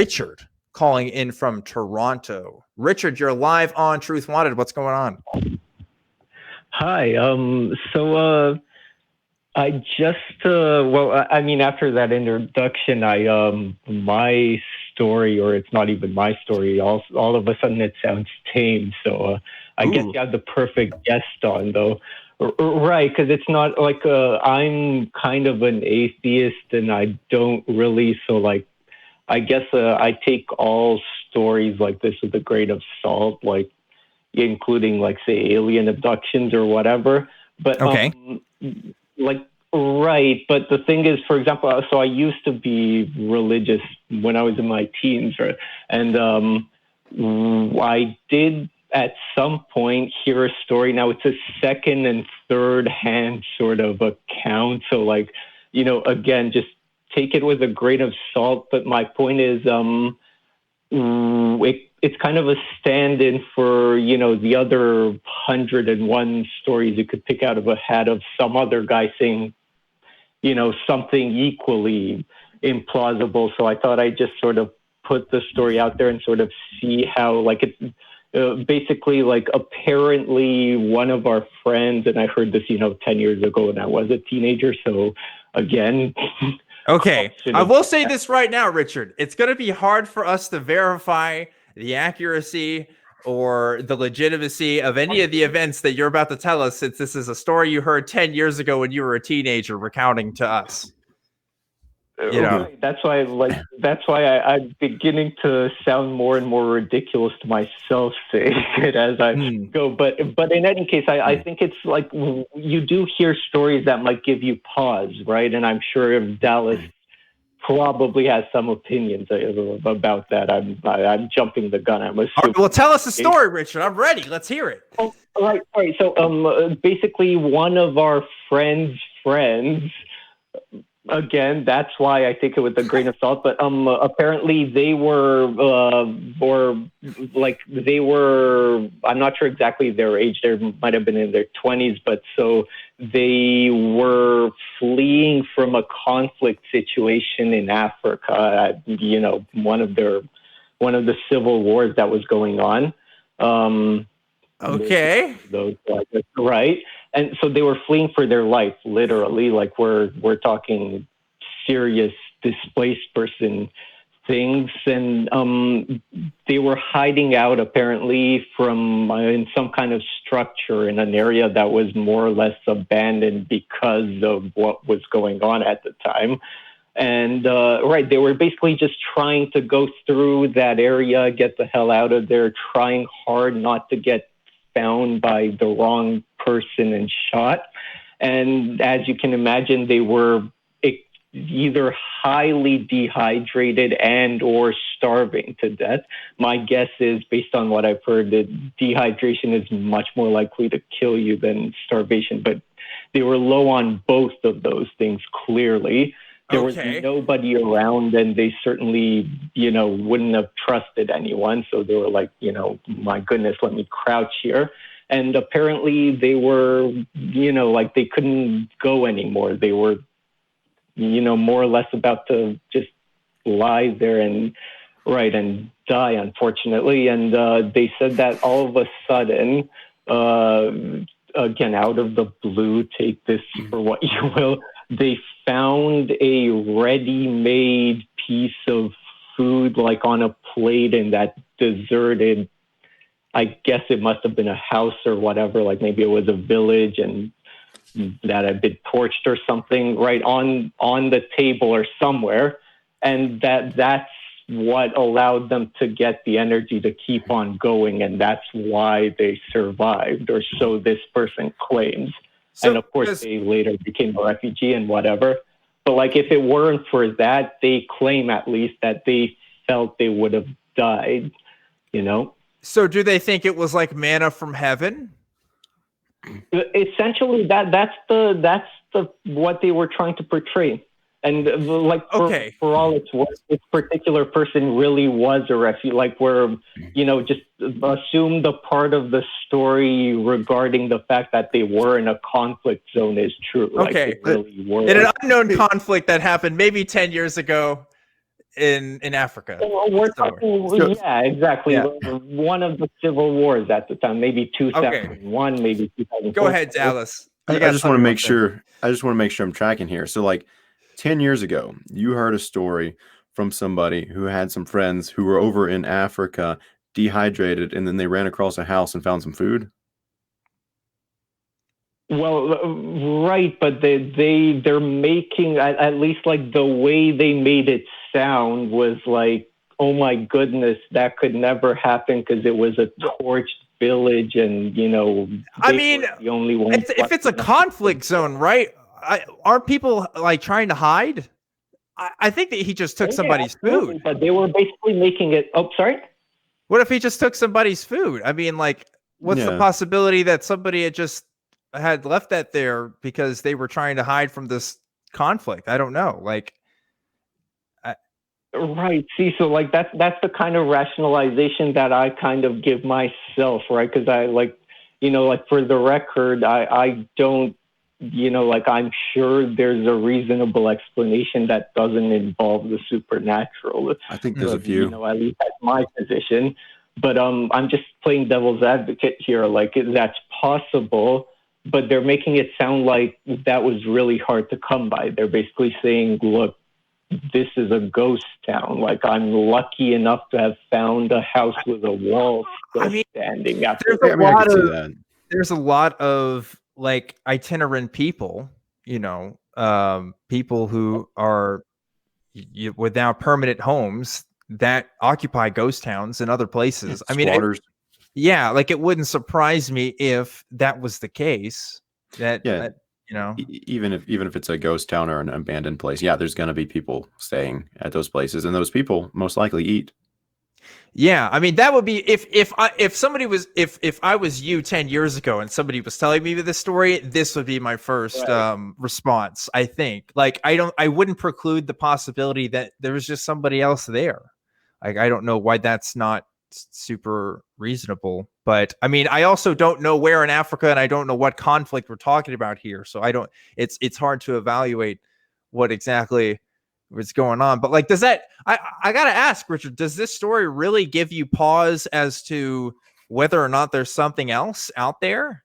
Richard calling in from Toronto. Richard, you're live on Truth Wanted. What's going on? Hi. I just after that introduction, my story, or it's not even my story, all of a sudden it sounds tame. So I guess you have the perfect guest on, though. Right, because it's not like I'm kind of an atheist, and I don't really, so like, I guess I take all stories like this with a grain of salt, like including like, say, alien abductions or whatever. But okay. Right. But the thing is, for example, so I used to be religious when I was in my teens, right? And I did at some point hear a story. Now it's a second and third hand sort of account. So like, again, just take it with a grain of salt. But my point is, it's kind of a stand-in for, the other 101 stories you could pick out of a hat of some other guy saying, something equally implausible. So I thought I'd just sort of put the story out there and sort of see how, like, it's basically, like, apparently one of our friends, and I heard this, 10 years ago when I was a teenager. So again... Okay, I will say this right now, Richard. It's going to be hard for us to verify the accuracy or the legitimacy of any of the events that you're about to tell us, since this is a story you heard 10 years ago when you were a teenager recounting to us. Right. That's why I'm beginning to sound more and more ridiculous to myself saying it as I go. But in any case, I think it's like you do hear stories that might give you pause, right? And I'm sure Dallas probably has some opinions about that. I'm jumping the gun. I'm assuming. Right, well, tell us the story, Richard. I'm ready. Let's hear it. Oh, right. So basically, one of our friends. Again, that's why I take it with a grain of salt. But apparently they were, I'm not sure exactly their age. They might have been in their 20s, but so they were fleeing from a conflict situation in Africa. One of the civil wars that was going on. Okay. Right. And so they were fleeing for their life, literally, like we're talking serious displaced person things. And they were hiding out, apparently, from in some kind of structure in an area that was more or less abandoned because of what was going on at the time. And they were basically just trying to go through that area, get the hell out of there, trying hard not to get found by the wrong person and shot. And as you can imagine, they were either highly dehydrated and or starving to death. My guess is, based on what I've heard, that dehydration is much more likely to kill you than starvation. But they were low on both of those things, clearly. There was nobody around, and they certainly, wouldn't have trusted anyone. So they were like, my goodness, let me crouch here. And apparently they were, they couldn't go anymore. They were, more or less about to just lie there and die, unfortunately. And they said that all of a sudden, again, out of the blue, take this for what you will, they found a ready-made piece of food, like on a plate in that deserted, I guess it must have been a house or whatever, like maybe it was a village and that had been torched or something, right on the table or somewhere. And that's what allowed them to get the energy to keep on going. And that's why they survived, or so this person claims. So, and of course, they later became a refugee and whatever. But like, if it weren't for that, they claim at least that they felt they would have died, So do they think it was like manna from heaven? Essentially, that's the what they were trying to portray. And for all it's worth, this particular person really was a refugee. Like, we're, just assume the part of the story regarding the fact that they were in a conflict zone is true. Okay, like, really were. In an unknown conflict that happened maybe 10 years ago, in Africa. We're talking, yeah, exactly. Yeah. One of the civil wars at the time, maybe 2001, maybe 2004. Go ahead, Dallas. I just want to make sure. I just want to make sure I'm tracking here. So, like 10 years ago, you heard a story from somebody who had some friends who were over in Africa, dehydrated, and then they ran across a house and found some food. Well, right, but they're making, at least like the way they made it sound was like, oh my goodness, that could never happen because it was a torched village, and I mean, the only one. If it's a conflict zone, right? Aren't people like trying to hide? I think that he just took somebody's food. But they were basically making it. Oh, sorry. What if he just took somebody's food? I mean, like, what's the possibility that somebody had left that there because they were trying to hide from this conflict? I don't know. Like, right. See, so like that's the kind of rationalization that I kind of give myself, right? Because I like, like for the record, I don't, like I'm sure there's a reasonable explanation that doesn't involve the supernatural. I think there's a few. At least that's my position. But I'm just playing devil's advocate here. Like that's possible, but they're making it sound like that was really hard to come by. They're basically saying, look, this is a ghost town. Like I'm lucky enough to have found a house with a wall still standing. There's a lot of like itinerant people, people who are without permanent homes that occupy ghost towns and other places. I mean, like it wouldn't surprise me if that was the case. Even if it's a ghost town or an abandoned place, there's going to be people staying at those places, and those people most likely eat. Yeah, I mean that would be if I was you 10 years ago and somebody was telling me this story, this would be my first response. I think like I wouldn't preclude the possibility that there was just somebody else there. Like I don't know why that's not super reasonable, but I mean I also don't know where in Africa, and I don't know what conflict we're talking about here, so I don't. It's hard to evaluate what exactly what's going on. But like, does that, I gotta ask, Richard, does this story really give you pause as to whether or not there's something else out there?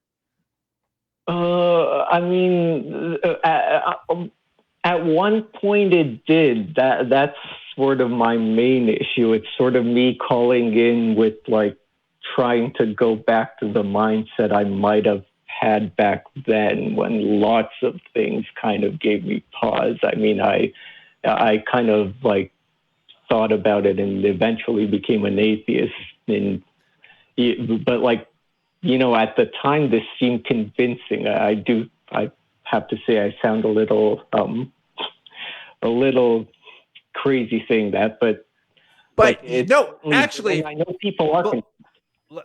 I mean, at one point it did. That's sort of my main issue. It's sort of me calling in with like trying to go back to the mindset I might have had back then when lots of things kind of gave me pause. I mean, I kind of like thought about it and eventually became an atheist. But like, at the time this seemed convincing. I have to say I sound a little crazy saying that, but no, actually, I know people are.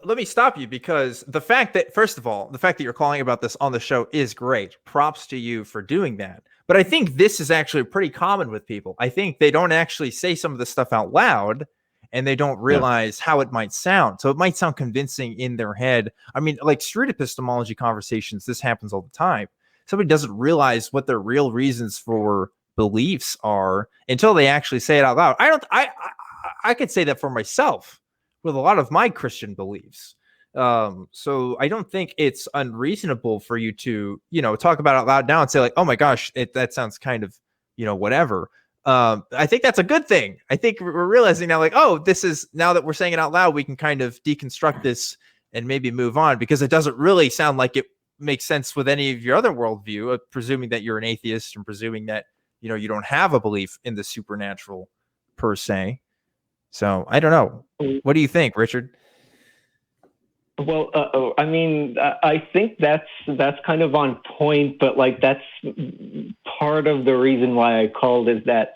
Let me stop you, because the fact that, first of all, the fact that you're calling about this on the show is great. Props to you for doing that. But I think this is actually pretty common with people. I think they don't actually say some of this stuff out loud, and they don't realize how it might sound. So it might sound convincing in their head. I mean, like street epistemology conversations, this happens all the time. Somebody doesn't realize what their real reasons for beliefs are until they actually say it out loud. I could say that for myself with a lot of my Christian beliefs. So I don't think it's unreasonable for you to, talk about it out loud now and say like, oh my gosh, that sounds kind of, whatever. I think that's a good thing. I think we're realizing now like, oh, this is, now that we're saying it out loud, we can kind of deconstruct this and maybe move on, because it doesn't really sound like it makes sense with any of your other worldview, presuming that you're an atheist and presuming that, you don't have a belief in the supernatural per se. So I don't know. What do you think, Richard? Well, I mean, I think that's kind of on point, but like that's part of the reason why I called is that,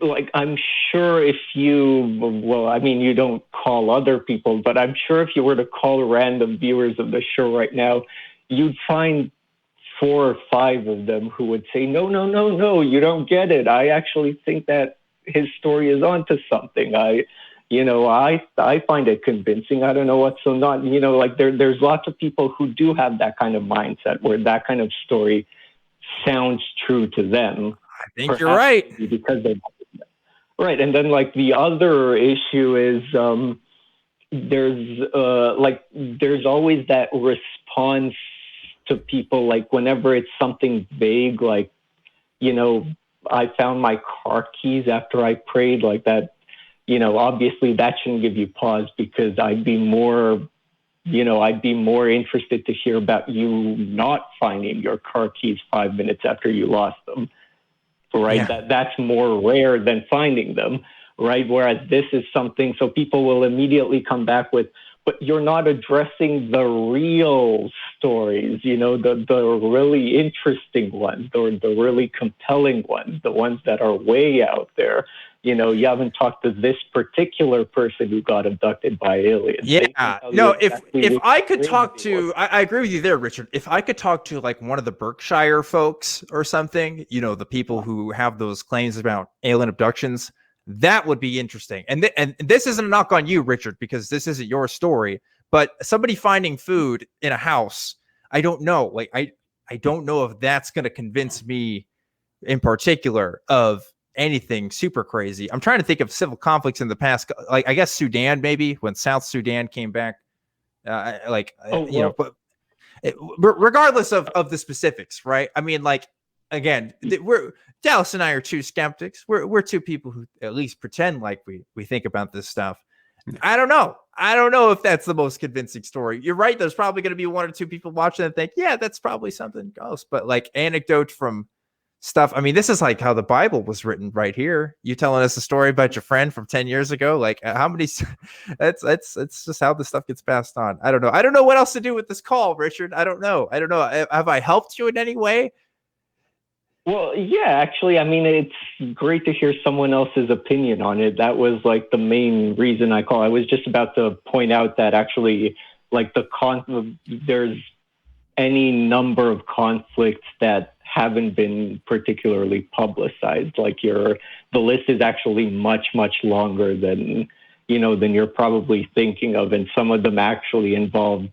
like I'm sure if you don't call other people, but I'm sure if you were to call random viewers of the show right now, you'd find 4 or 5 of them who would say, no, you don't get it. I actually think that his story is onto something. I find it convincing. I don't know what's so not, like there's lots of people who do have that kind of mindset where that kind of story sounds true to them. I think you're right. Because they right. And then like the other issue is there's always that response to people, like whenever it's something vague, like, you know, I found my car keys after I prayed, like that, you know, obviously that shouldn't give you pause, because I'd be more interested to hear about you not finding your car keys 5 minutes after you lost them, right? Yeah. That's more rare than finding them, right? Whereas this is something, so people will immediately come back with, but you're not addressing the real stories, you know, the really interesting ones, or the really compelling ones, the ones that are way out there. You know, you haven't talked to this particular person who got abducted by aliens. Yeah. No, if I could talk to, I agree with you there, Richard. If I could talk to like one of the Berkshire folks or something, you know, the people who have those claims about alien abductions, that would be interesting. And this isn't a knock on you, Richard, because this isn't your story, but somebody finding food in a house, I don't know. Like, I don't know if that's going to convince me in particular of anything super crazy. I'm trying to think of civil conflicts in the past, like I guess Sudan, maybe when South Sudan came back, but regardless of the specifics, right? I mean, like, again, Dallas and I are two skeptics. We're two people who at least pretend like we think about this stuff. I don't know if that's the most convincing story. You're right. There's probably going to be one or two people watching and think, yeah, that's probably something else. But like anecdote from stuff. I mean, this is like how the Bible was written right here. You telling us a story about your friend from 10 years ago. Like how many, it's just how this stuff gets passed on. I don't know what else to do with this call, Richard. I don't know. Have I helped you in any way? Well, yeah, actually, I mean, it's great to hear someone else's opinion on it. That was like the main reason I called. I was just about to point out that actually, like there's any number of conflicts that haven't been particularly publicized. Like the list is actually much, much longer than you're probably thinking of. And some of them actually involve,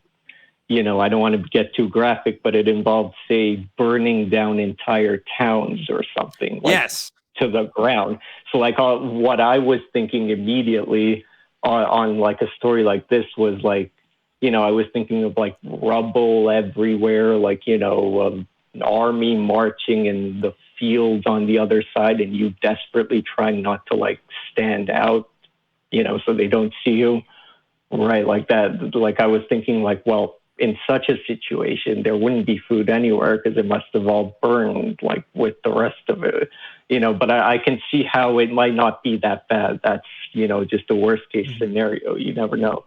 you know, I don't want to get too graphic, but it involved, say, burning down entire towns or something. Like, yes. To the ground. So like what I was thinking immediately on like a story like this was like, you know, I was thinking of like rubble everywhere, like, you know, an army marching in the fields on the other side, and you desperately trying not to like stand out, you know, so they don't see you, right? Like that. Like I was thinking like, well, in such a situation, there wouldn't be food anywhere because it must have all burned like with the rest of it, you know, but I can see how it might not be that bad. That's, you know, just a worst case scenario. You never know.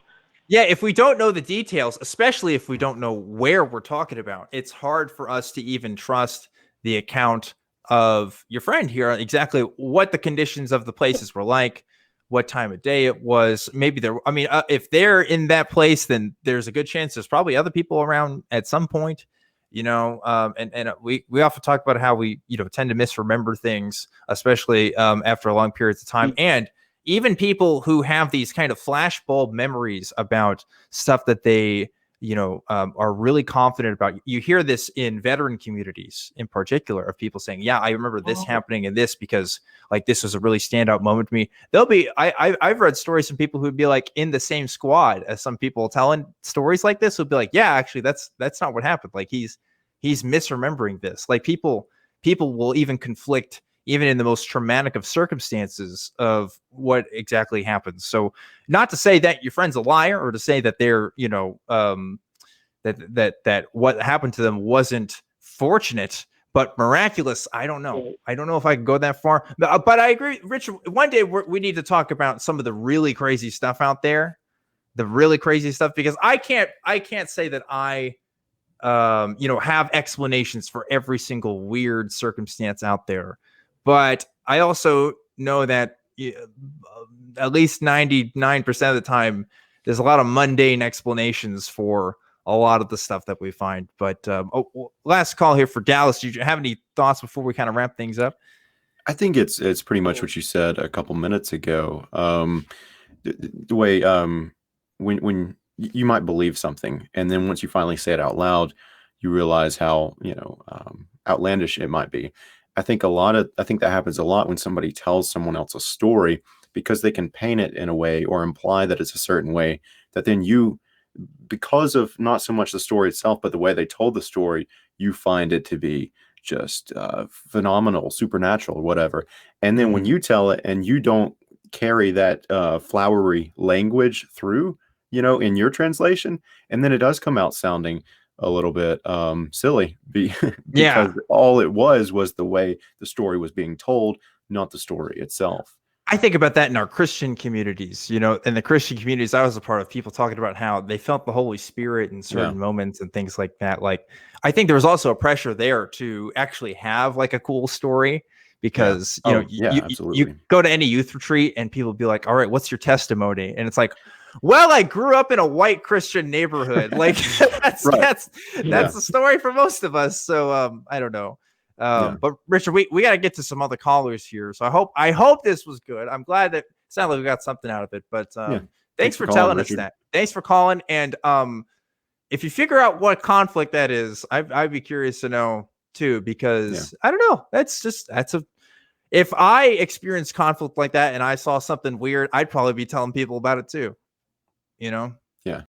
Yeah, if we don't know the details, especially if we don't know where we're talking about, it's hard for us to even trust the account of your friend here on exactly what the conditions of the places were like, what time of day it was. Maybe if they're in that place, then there's a good chance there's probably other people around at some point, you know. And we often talk about how we, you know, tend to misremember things, especially after long periods of time. And even people who have these kind of flashbulb memories about stuff that they, you know, are really confident about. You hear this in veteran communities in particular of people saying, yeah, I remember this happening and this because like this was a really standout moment to me. I've read stories from people who'd be like in the same squad as some people telling stories like this would be like, yeah, actually that's not what happened. Like he's misremembering this. Like people will even conflict even in the most traumatic of circumstances of what exactly happens. So not to say that your friend's a liar or to say that they're, you know, that what happened to them wasn't fortunate, but miraculous. I don't know. I don't know if I can go that far, but I agree, Richard. One day we need to talk about some of the really crazy stuff out there, because I can't say that I, you know, have explanations for every single weird circumstance out there. But I also know that at least 99% of the time, there's a lot of mundane explanations for a lot of the stuff that we find. But last call here for Dallas. Do you have any thoughts before we kind of wrap things up? I think it's pretty much what you said a couple minutes ago. The way when you might believe something, and then once you finally say it out loud, you realize how, you know, outlandish it might be. I think that happens a lot when somebody tells someone else a story, because they can paint it in a way or imply that it's a certain way that then you, because of not so much the story itself, but the way they told the story, you find it to be just phenomenal, supernatural, whatever. And then when you tell it and you don't carry that flowery language through, in your translation, and then it does come out sounding a little bit silly because all it was the way the story was being told, not the story itself. I think about that in our Christian communities. In the Christian communities I was a part of, people talking about how they felt the Holy Spirit in certain moments and things like that. Like, I think there was also a pressure there to actually have like a cool story, because you go to any youth retreat and people be like, all right, what's your testimony? And it's like, well, I grew up in a white Christian neighborhood. Like that's the story for most of us. So I don't know. But Richard, we got to get to some other callers here. So I hope this was good. I'm glad that it sounded like we got something out of it. But thanks for telling us that. Thanks for calling. And if you figure out what conflict that is, I'd be curious to know too, because I don't know. If I experienced conflict like that and I saw something weird, I'd probably be telling people about it too. Yeah.